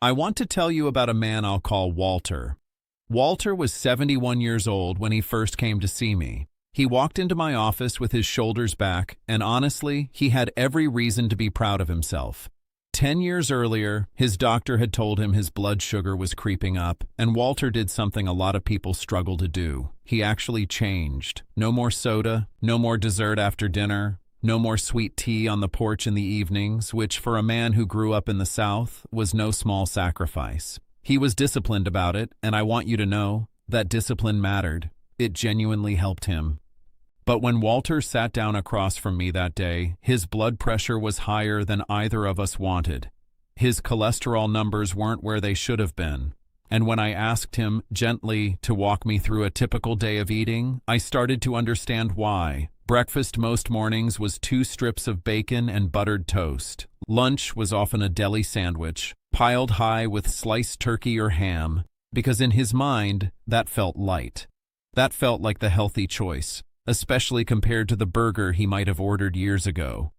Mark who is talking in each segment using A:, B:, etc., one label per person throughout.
A: I want to tell you about a man I'll call Walter. Walter was 71 years old when he first came to see me. He walked into my office with his shoulders back, and honestly, he had every reason to be proud of himself. 10 years earlier, his doctor had told him his blood sugar was creeping up, and Walter did something a lot of people struggle to do. He actually changed. No more soda, no more dessert after dinner, no more sweet tea on the porch in the evenings, which for a man who grew up in the South was no small sacrifice. He was disciplined about it, and I want you to know that discipline mattered. It genuinely helped him. But when Walter sat down across from me that day, his blood pressure was higher than either of us wanted. His cholesterol numbers weren't where they should have been. And when I asked him gently to walk me through a typical day of eating, I started to understand why. Breakfast most mornings was 2 strips of bacon and buttered toast. Lunch was often a deli sandwich, piled high with sliced turkey or ham, because in his mind, that felt light. That felt like the healthy choice, especially compared to the burger he might have ordered years ago.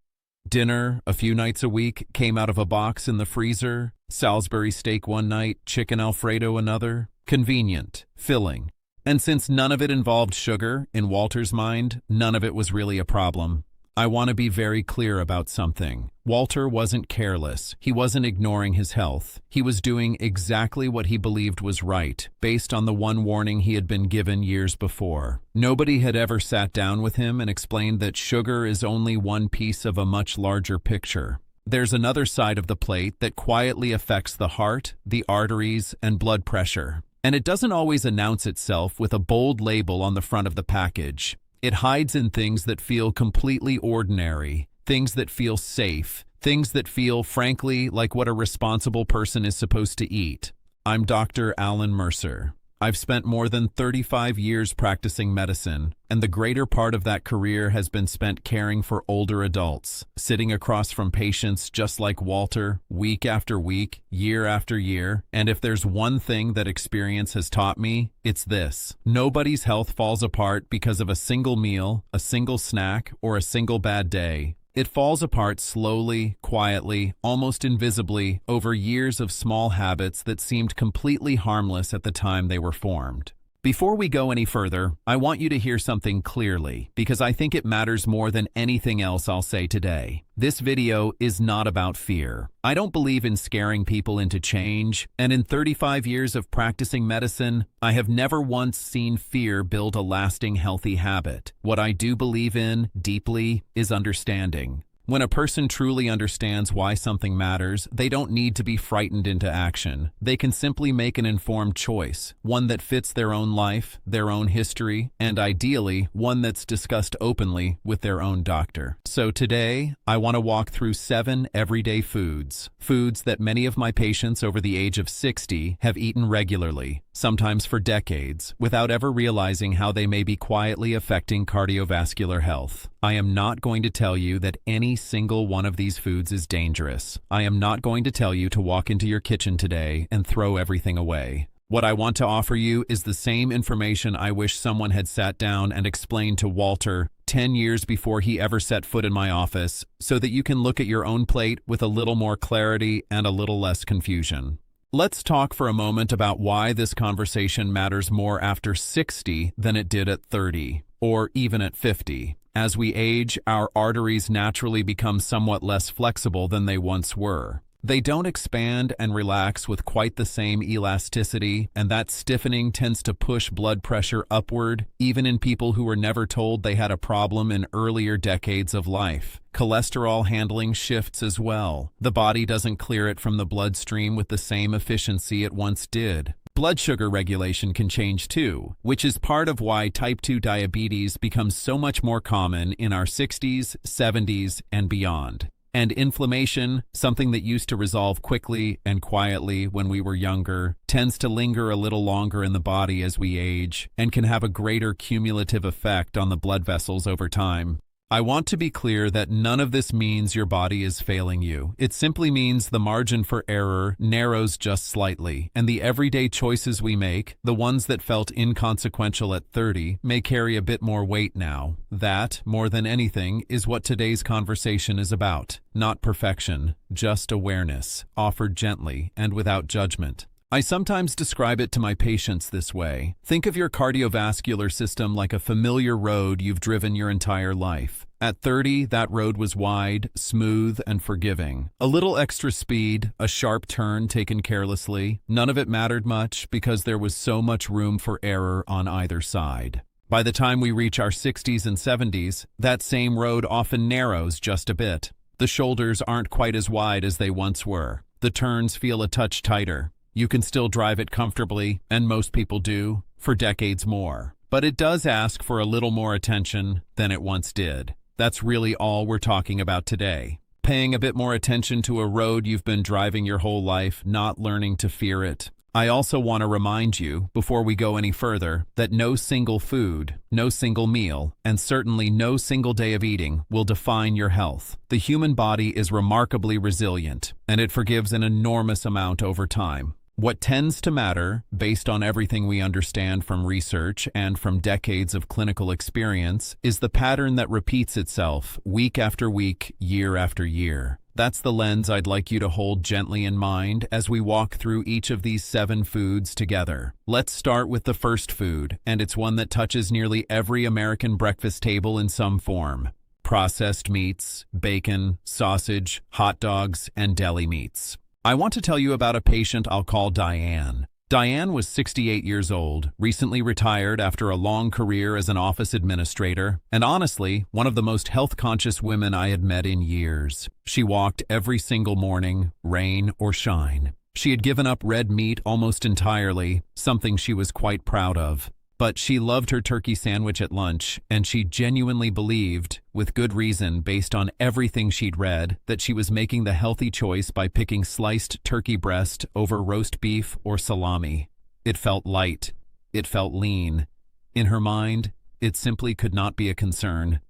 A: Dinner, a few nights a week, came out of a box in the freezer. Salisbury steak one night, chicken Alfredo another. Convenient, filling. And since none of it involved sugar, in Walter's mind, none of it was really a problem. I want to be very clear about something. Walter wasn't careless. He wasn't ignoring his health. He was doing exactly what he believed was right, based on the one warning he had been given years before. Nobody had ever sat down with him and explained that sugar is only one piece of a much larger picture. There's another side of the plate that quietly affects the heart, the arteries, and blood pressure. And it doesn't always announce itself with a bold label on the front of the package. It hides in things that feel completely ordinary, things that feel safe, things that feel, frankly, like what a responsible person is supposed to eat. I'm Dr. Alan Mercer. I've spent more than 35 years practicing medicine, and the greater part of that career has been spent caring for older adults, sitting across from patients just like Walter, week after week, year after year. And if there's one thing that experience has taught me, it's this. Nobody's health falls apart because of a single meal, a single snack, or a single bad day. It falls apart slowly, quietly, almost invisibly, over years of small habits that seemed completely harmless at the time they were formed. Before we go any further, I want you to hear something clearly, because I think it matters more than anything else I'll say today. This video is not about fear. I don't believe in scaring people into change, and in 35 years of practicing medicine, I have never once seen fear build a lasting healthy habit. What I do believe in, deeply, is understanding. When a person truly understands why something matters, they don't need to be frightened into action. They can simply make an informed choice, one that fits their own life, their own history, and ideally, one that's discussed openly with their own doctor. So today, I want to walk through 7 everyday foods. Foods that many of my patients over the age of 60 have eaten regularly, sometimes for decades, without ever realizing how they may be quietly affecting cardiovascular health. I am not going to tell you that any single one of these foods is dangerous. I am not going to tell you to walk into your kitchen today and throw everything away. What I want to offer you is the same information I wish someone had sat down and explained to Walter 10 years before he ever set foot in my office, so that you can look at your own plate with a little more clarity and a little less confusion. Let's talk for a moment about why this conversation matters more after 60 than it did at 30, or even at 50. As we age, our arteries naturally become somewhat less flexible than they once were. They don't expand and relax with quite the same elasticity, and that stiffening tends to push blood pressure upward, even in people who were never told they had a problem in earlier decades of life. Cholesterol handling shifts as well. The body doesn't clear it from the bloodstream with the same efficiency it once did. Blood sugar regulation can change too, which is part of why type 2 diabetes becomes so much more common in our 60s, 70s, and beyond. And inflammation, something that used to resolve quickly and quietly when we were younger, tends to linger a little longer in the body as we age and can have a greater cumulative effect on the blood vessels over time. I want to be clear that none of this means your body is failing you. It simply means the margin for error narrows just slightly, and the everyday choices we make, the ones that felt inconsequential at 30, may carry a bit more weight now. That, more than anything, is what today's conversation is about. Not perfection, just awareness, offered gently and without judgment. I sometimes describe it to my patients this way. Think of your cardiovascular system like a familiar road you've driven your entire life. At 30, that road was wide, smooth, and forgiving. A little extra speed, a sharp turn taken carelessly, none of it mattered much because there was so much room for error on either side. By the time we reach our 60s and 70s, that same road often narrows just a bit. The shoulders aren't quite as wide as they once were. The turns feel a touch tighter. You can still drive it comfortably, and most people do, for decades more. But it does ask for a little more attention than it once did. That's really all we're talking about today. Paying a bit more attention to a road you've been driving your whole life, not learning to fear it. I also want to remind you, before we go any further, that no single food, no single meal, and certainly no single day of eating will define your health. The human body is remarkably resilient, and it forgives an enormous amount over time. What tends to matter, based on everything we understand from research and from decades of clinical experience, is the pattern that repeats itself week after week, year after year. That's the lens I'd like you to hold gently in mind as we walk through each of these 7 foods together. Let's start with the first food, and it's one that touches nearly every American breakfast table in some form. Processed meats, bacon, sausage, hot dogs, and deli meats. I want to tell you about a patient I'll call Diane. Diane was 68 years old, recently retired after a long career as an office administrator, and honestly, one of the most health-conscious women I had met in years. She walked every single morning, rain or shine. She had given up red meat almost entirely, something she was quite proud of. But she loved her turkey sandwich at lunch, and she genuinely believed, with good reason based on everything she'd read, that she was making the healthy choice by picking sliced turkey breast over roast beef or salami. It felt light. It felt lean. In her mind, it simply could not be a concern.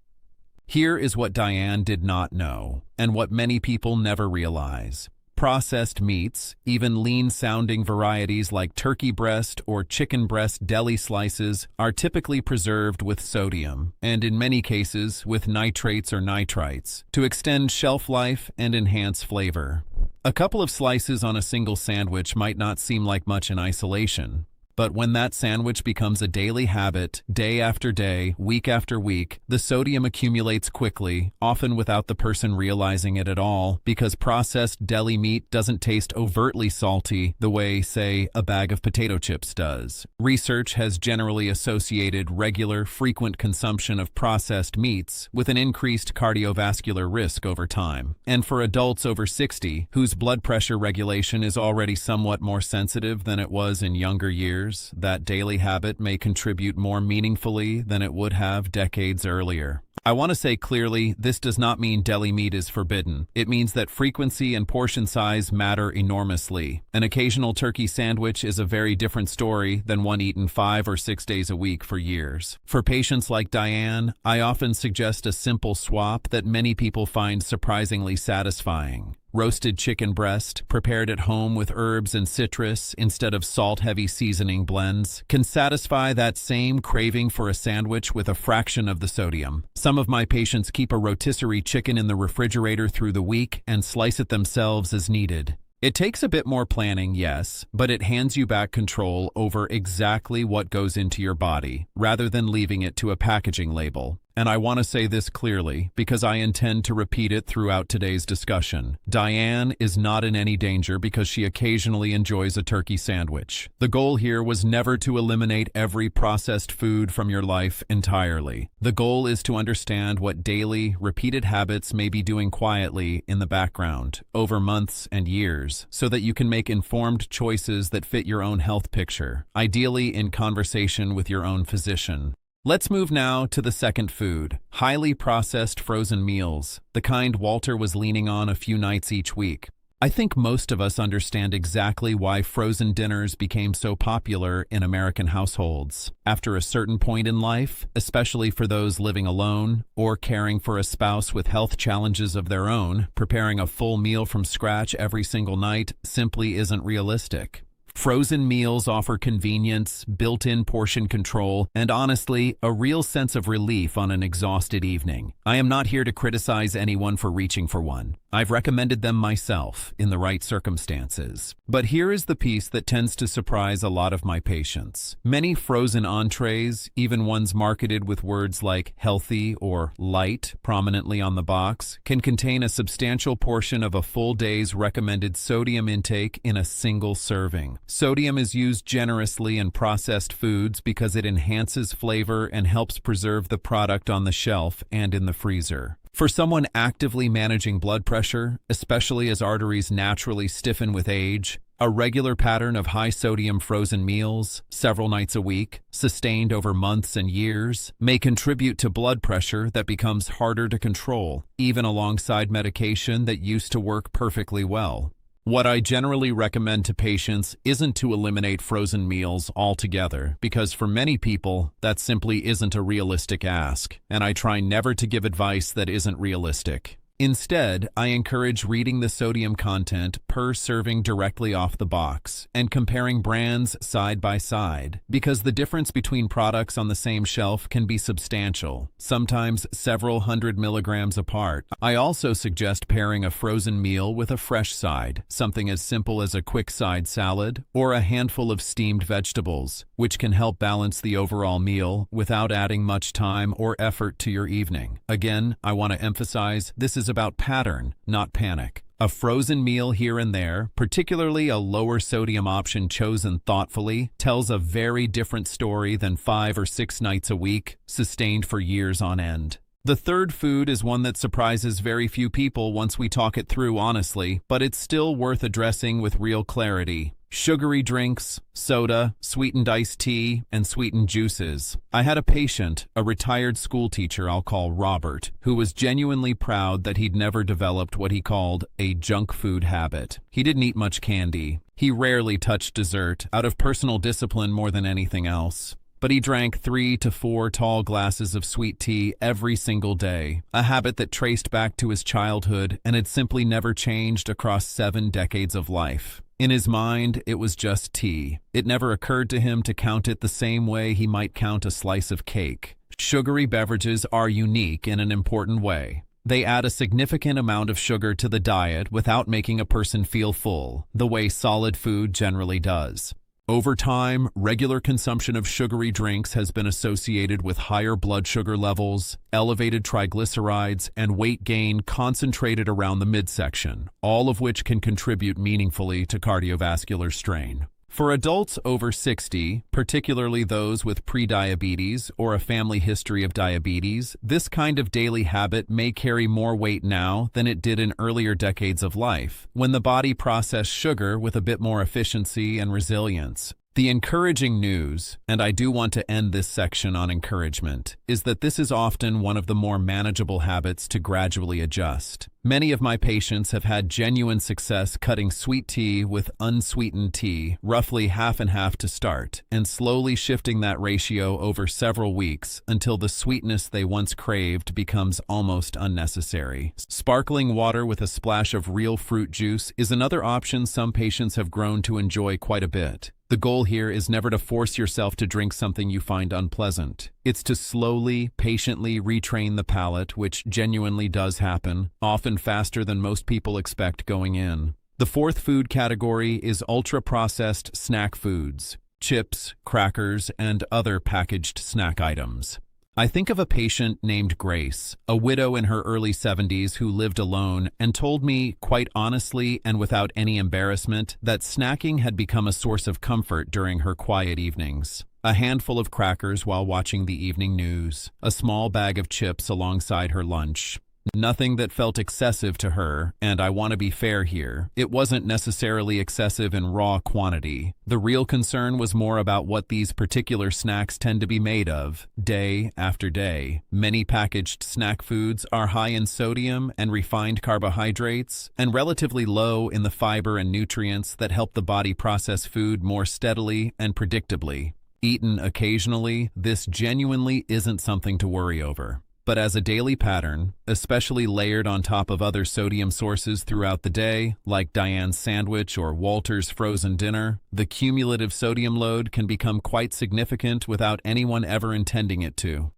A: Here is what Diane did not know, and what many people never realize. Processed meats, even lean-sounding varieties like turkey breast or chicken breast deli slices, are typically preserved with sodium, and in many cases with nitrates or nitrites, to extend shelf life and enhance flavor. A couple of slices on a single sandwich might not seem like much in isolation, but when that sandwich becomes a daily habit, day after day, week after week, the sodium accumulates quickly, often without the person realizing it at all, because processed deli meat doesn't taste overtly salty the way, say, a bag of potato chips does. Research has generally associated regular, frequent consumption of processed meats with an increased cardiovascular risk over time. And for adults over 60, whose blood pressure regulation is already somewhat more sensitive than it was in younger years, that daily habit may contribute more meaningfully than it would have decades earlier. I want to say clearly, this does not mean deli meat is forbidden. It means that frequency and portion size matter enormously. An occasional turkey sandwich is a very different story than one eaten 5 or 6 days a week for years. For patients like Diane, I often suggest a simple swap that many people find surprisingly satisfying. Roasted chicken breast, prepared at home with herbs and citrus instead of salt-heavy seasoning blends, can satisfy that same craving for a sandwich with a fraction of the sodium. Some of my patients keep a rotisserie chicken in the refrigerator through the week and slice it themselves as needed. It takes a bit more planning, yes, but it hands you back control over exactly what goes into your body, rather than leaving it to a packaging label. And I want to say this clearly, because I intend to repeat it throughout today's discussion. Diane is not in any danger because she occasionally enjoys a turkey sandwich. The goal here was never to eliminate every processed food from your life entirely. The goal is to understand what daily, repeated habits may be doing quietly in the background, over months and years, so that you can make informed choices that fit your own health picture, ideally in conversation with your own physician. Let's move now to the second food, highly processed frozen meals, the kind Walter was leaning on a few nights each week. I think most of us understand exactly why frozen dinners became so popular in American households. After a certain point in life, especially for those living alone or caring for a spouse with health challenges of their own, preparing a full meal from scratch every single night simply isn't realistic. Frozen meals offer convenience, built-in portion control, and honestly, a real sense of relief on an exhausted evening. I am not here to criticize anyone for reaching for one. I've recommended them myself in the right circumstances. But here is the piece that tends to surprise a lot of my patients. Many frozen entrees, even ones marketed with words like healthy or light prominently on the box, can contain a substantial portion of a full day's recommended sodium intake in a single serving. Sodium is used generously in processed foods because it enhances flavor and helps preserve the product on the shelf and in the freezer. For someone actively managing blood pressure, especially as arteries naturally stiffen with age, a regular pattern of high-sodium frozen meals, several nights a week, sustained over months and years, may contribute to blood pressure that becomes harder to control, even alongside medication that used to work perfectly well. What I generally recommend to patients isn't to eliminate frozen meals altogether, because for many people, that simply isn't a realistic ask, and I try never to give advice that isn't realistic. Instead, I encourage reading the sodium content per serving directly off the box and comparing brands side by side, because the difference between products on the same shelf can be substantial, sometimes several hundred milligrams apart. I also suggest pairing a frozen meal with a fresh side, something as simple as a quick side salad or a handful of steamed vegetables, which can help balance the overall meal without adding much time or effort to your evening. Again, I want to emphasize this is about pattern, not panic. A frozen meal here and there, particularly a lower sodium option chosen thoughtfully, tells a very different story than 5 or 6 nights a week, sustained for years on end. The third food is one that surprises very few people once we talk it through honestly, but it's still worth addressing with real clarity. Sugary drinks, soda, sweetened iced tea, and sweetened juices. I had a patient, a retired school teacher I'll call Robert, who was genuinely proud that he'd never developed what he called a junk food habit. He didn't eat much candy. He rarely touched dessert, out of personal discipline more than anything else. But he drank 3 to 4 tall glasses of sweet tea every single day, a habit that traced back to his childhood and had simply never changed across 7 decades of life. In his mind, it was just tea. It never occurred to him to count it the same way he might count a slice of cake. Sugary beverages are unique in an important way. They add a significant amount of sugar to the diet without making a person feel full, the way solid food generally does. Over time, regular consumption of sugary drinks has been associated with higher blood sugar levels, elevated triglycerides, and weight gain concentrated around the midsection, all of which can contribute meaningfully to cardiovascular strain. For adults over 60, particularly those with prediabetes or a family history of diabetes, this kind of daily habit may carry more weight now than it did in earlier decades of life, when the body processed sugar with a bit more efficiency and resilience. The encouraging news, and I do want to end this section on encouragement, is that this is often one of the more manageable habits to gradually adjust. Many of my patients have had genuine success cutting sweet tea with unsweetened tea, roughly half and half to start, and slowly shifting that ratio over several weeks until the sweetness they once craved becomes almost unnecessary. Sparkling water with a splash of real fruit juice is another option some patients have grown to enjoy quite a bit. The goal here is never to force yourself to drink something you find unpleasant. It's to slowly, patiently retrain the palate, which genuinely does happen, often faster than most people expect going in. The fourth food category is ultra-processed snack foods, chips, crackers, and other packaged snack items. I think of a patient named Grace, a widow in her early 70s who lived alone and told me, quite honestly and without any embarrassment, that snacking had become a source of comfort during her quiet evenings. A handful of crackers while watching the evening news, a small bag of chips alongside her lunch. Nothing that felt excessive to her, and I want to be fair here, it wasn't necessarily excessive in raw quantity. The real concern was more about what these particular snacks tend to be made of, day after day. Many packaged snack foods are high in sodium and refined carbohydrates, and relatively low in the fiber and nutrients that help the body process food more steadily and predictably. Eaten occasionally, this genuinely isn't something to worry over. But as a daily pattern, especially layered on top of other sodium sources throughout the day, like Diane's sandwich or Walter's frozen dinner, the cumulative sodium load can become quite significant without anyone ever intending it to.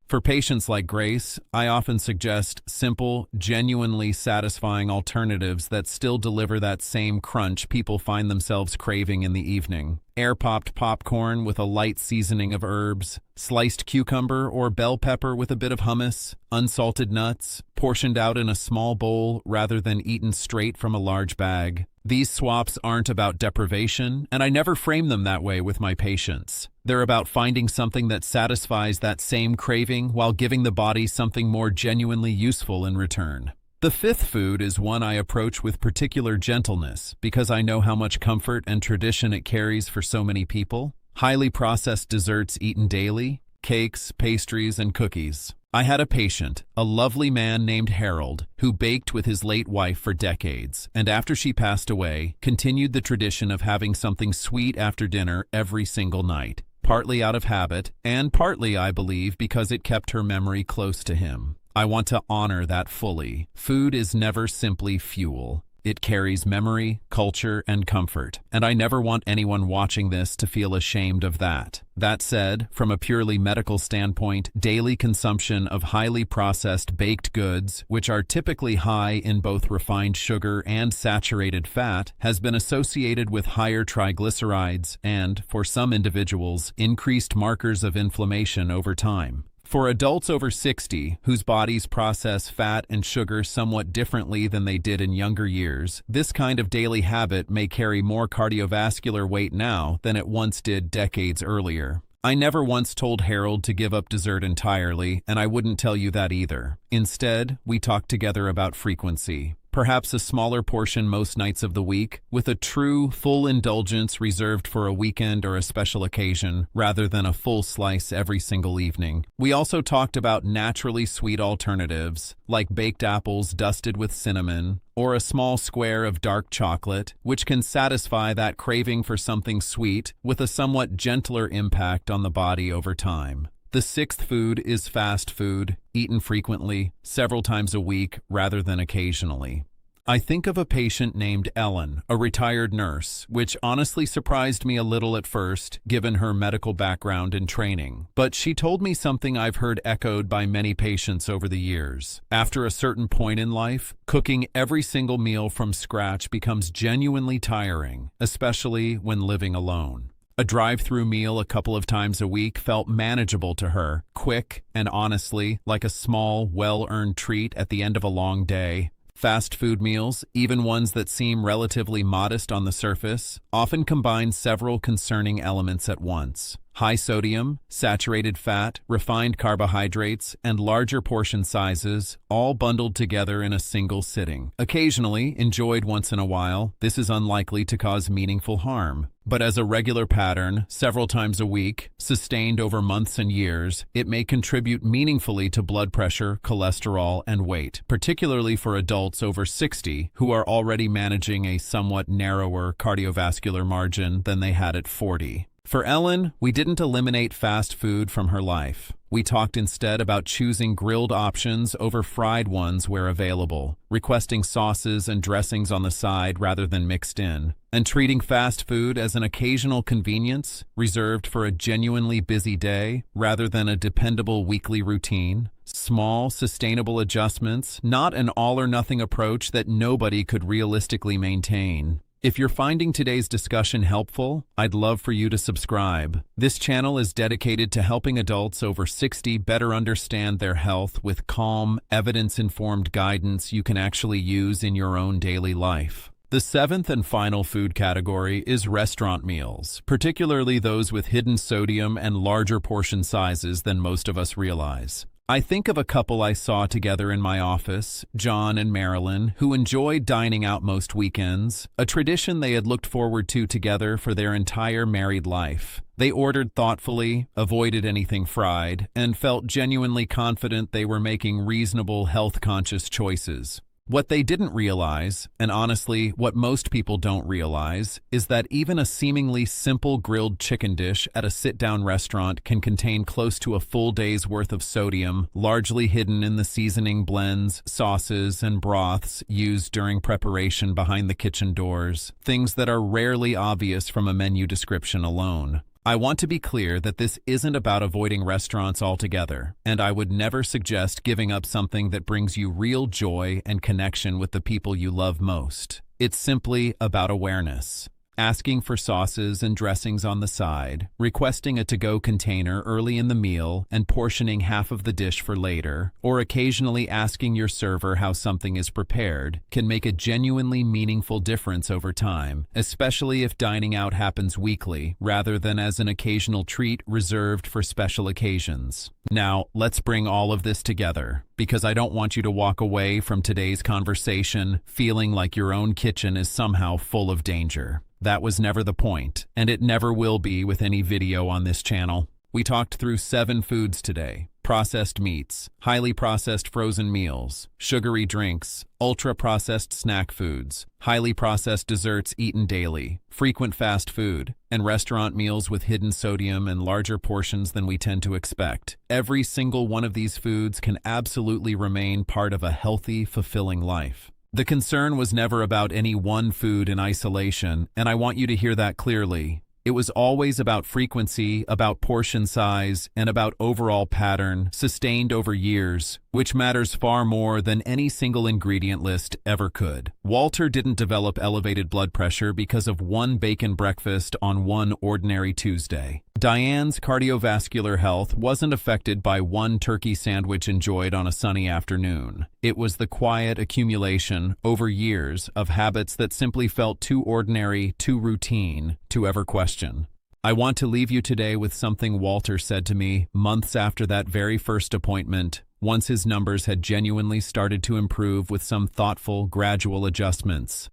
A: For patients like Grace, I often suggest simple, genuinely satisfying alternatives that still deliver that same crunch people find themselves craving in the evening. Air-popped popcorn with a light seasoning of herbs, sliced cucumber or bell pepper with a bit of hummus, unsalted nuts, portioned out in a small bowl rather than eaten straight from a large bag. These swaps aren't about deprivation, and I never frame them that way with my patients. They're about finding something that satisfies that same craving while giving the body something more genuinely useful in return. The fifth food is one I approach with particular gentleness because I know how much comfort and tradition it carries for so many people. Highly processed desserts eaten daily, cakes, pastries, and cookies. I had a patient, a lovely man named Harold, who baked with his late wife for decades, and after she passed away, continued the tradition of having something sweet after dinner every single night, partly out of habit, and partly, I believe, because it kept her memory close to him. I want to honor that fully. Food is never simply fuel. It carries memory, culture, and comfort, and I never want anyone watching this to feel ashamed of that. That said, from a purely medical standpoint, daily consumption of highly processed baked goods, which are typically high in both refined sugar and saturated fat, has been associated with higher triglycerides and, for some individuals, increased markers of inflammation over time. For adults over 60, whose bodies process fat and sugar somewhat differently than they did in younger years, this kind of daily habit may carry more cardiovascular weight now than it once did decades earlier. I never once told Harold to give up dessert entirely, and I wouldn't tell you that either. Instead, we talked together about frequency. Perhaps a smaller portion most nights of the week, with a true, full indulgence reserved for a weekend or a special occasion, rather than a full slice every single evening. We also talked about naturally sweet alternatives, like baked apples dusted with cinnamon, or a small square of dark chocolate, which can satisfy that craving for something sweet with a somewhat gentler impact on the body over time. The sixth food is fast food, eaten frequently, several times a week, rather than occasionally. I think of a patient named Ellen, a retired nurse, which honestly surprised me a little at first, given her medical background and training. But she told me something I've heard echoed by many patients over the years. After a certain point in life, cooking every single meal from scratch becomes genuinely tiring, especially when living alone. A drive-through meal a couple of times a week felt manageable to her, quick, and honestly, like a small, well-earned treat at the end of a long day. Fast food meals, even ones that seem relatively modest on the surface, often combine several concerning elements at once. High sodium, saturated fat, refined carbohydrates, and larger portion sizes, all bundled together in a single sitting. Occasionally, enjoyed once in a while, this is unlikely to cause meaningful harm. But as a regular pattern, several times a week, sustained over months and years, it may contribute meaningfully to blood pressure, cholesterol, and weight, particularly for adults over 60 who are already managing a somewhat narrower cardiovascular margin than they had at 40. For Ellen, we didn't eliminate fast food from her life. We talked instead about choosing grilled options over fried ones where available, requesting sauces and dressings on the side rather than mixed in, and treating fast food as an occasional convenience reserved for a genuinely busy day rather than a dependable weekly routine. Small, sustainable adjustments, not an all-or-nothing approach that nobody could realistically maintain. If you're finding today's discussion helpful, I'd love for you to subscribe. This channel is dedicated to helping adults over 60 better understand their health with calm, evidence-informed guidance you can actually use in your own daily life. The seventh and final food category is restaurant meals, particularly those with hidden sodium and larger portion sizes than most of us realize. I think of a couple I saw together in my office, John and Marilyn, who enjoyed dining out most weekends, a tradition they had looked forward to together for their entire married life. They ordered thoughtfully, avoided anything fried, and felt genuinely confident they were making reasonable, health-conscious choices. What they didn't realize, and honestly, what most people don't realize, is that even a seemingly simple grilled chicken dish at a sit-down restaurant can contain close to a full day's worth of sodium, largely hidden in the seasoning blends, sauces, and broths used during preparation behind the kitchen doors, things that are rarely obvious from a menu description alone. I want to be clear that this isn't about avoiding restaurants altogether, and I would never suggest giving up something that brings you real joy and connection with the people you love most. It's simply about awareness. Asking for sauces and dressings on the side, requesting a to-go container early in the meal and portioning half of the dish for later, or occasionally asking your server how something is prepared can make a genuinely meaningful difference over time, especially if dining out happens weekly rather than as an occasional treat reserved for special occasions. Now, let's bring all of this together, because I don't want you to walk away from today's conversation feeling like your own kitchen is somehow full of danger. That was never the point, and it never will be with any video on this channel. We talked through 7 foods today: processed meats, highly processed frozen meals, sugary drinks, ultra-processed snack foods, highly processed desserts eaten daily, frequent fast food, and restaurant meals with hidden sodium and larger portions than we tend to expect. Every single one of these foods can absolutely remain part of a healthy, fulfilling life. The concern was never about any one food in isolation, and I want you to hear that clearly. It was always about frequency, about portion size, and about overall pattern, sustained over years, which matters far more than any single ingredient list ever could. Walter didn't develop elevated blood pressure because of one bacon breakfast on one ordinary Tuesday. Diane's cardiovascular health wasn't affected by one turkey sandwich enjoyed on a sunny afternoon. It was the quiet accumulation, over years, of habits that simply felt too ordinary, too routine, to ever question. I want to leave you today with something Walter said to me months after that very first appointment, once his numbers had genuinely started to improve with some thoughtful, gradual adjustments.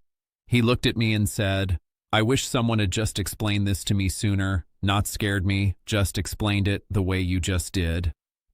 A: He looked at me and said, "I wish someone had just explained this to me sooner, not scared me, just explained it the way you just did."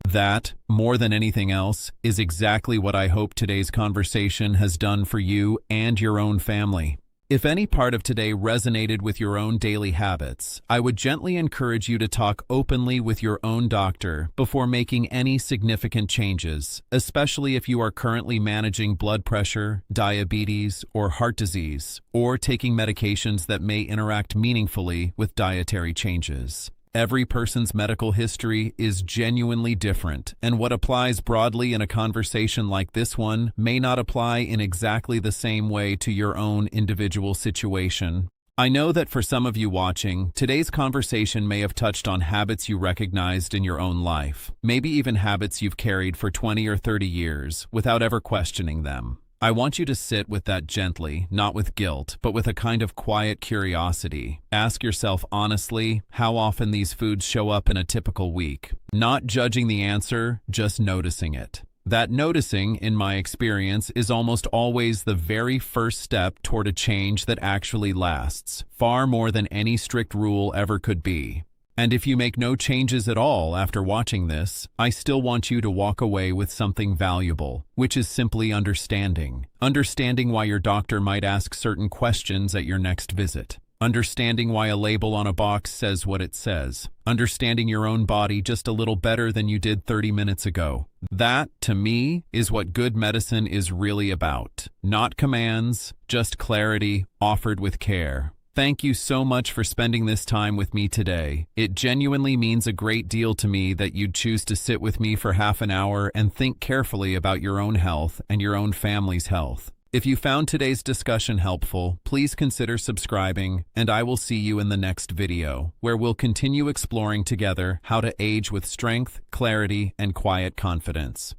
A: That, more than anything else, is exactly what I hope today's conversation has done for you and your own family. If any part of today resonated with your own daily habits, I would gently encourage you to talk openly with your own doctor before making any significant changes, especially if you are currently managing blood pressure, diabetes, or heart disease, or taking medications that may interact meaningfully with dietary changes. Every person's medical history is genuinely different, and what applies broadly in a conversation like this one may not apply in exactly the same way to your own individual situation. I know that for some of you watching, today's conversation may have touched on habits you recognized in your own life, maybe even habits you've carried for 20 or 30 years without ever questioning them. I want you to sit with that gently, not with guilt, but with a kind of quiet curiosity. Ask yourself honestly how often these foods show up in a typical week. Not judging the answer, just noticing it. That noticing, in my experience, is almost always the very first step toward a change that actually lasts, far more than any strict rule ever could be. And if you make no changes at all after watching this, I still want you to walk away with something valuable, which is simply understanding. Understanding why your doctor might ask certain questions at your next visit. Understanding why a label on a box says what it says. Understanding your own body just a little better than you did 30 minutes ago. That, to me, is what good medicine is really about. Not commands, just clarity offered with care. Thank you so much for spending this time with me today. It genuinely means a great deal to me that you'd choose to sit with me for half an hour and think carefully about your own health and your own family's health. If you found today's discussion helpful, please consider subscribing, and I will see you in the next video, where we'll continue exploring together how to age with strength, clarity, and quiet confidence.